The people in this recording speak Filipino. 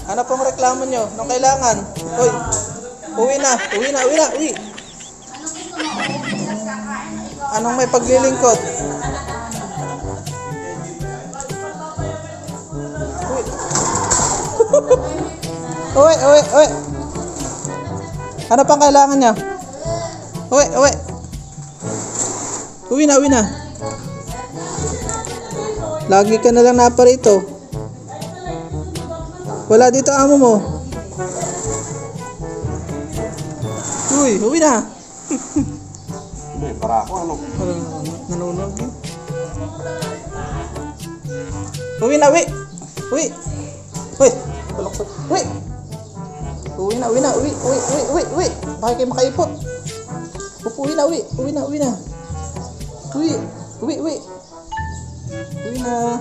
Ano pong reklamo nyo? Anong kailangan? Uy, uwi na, uwi na, uwi na, uwi. Anong may paglilingkod? Uwi. Uwi, uwi, uwi. Ano pang kailangan niya? Uwi, uwi. Uwi na, uwi na. Lagi ka na lang naparito. Wala dito amo mo. Uy, uwi na. Hindi, para ako ano. Nanonood yun. Uwi na, uwi. Uwi. Uwi. Uwi. Uwi na, uwi na, uwi, uwi, uwi, uwi, uwi. Bakit kayo makaipot? Uwi na, uwi. Uwi na, uwi na. Uwi. Uwi, uwi. Uwi na.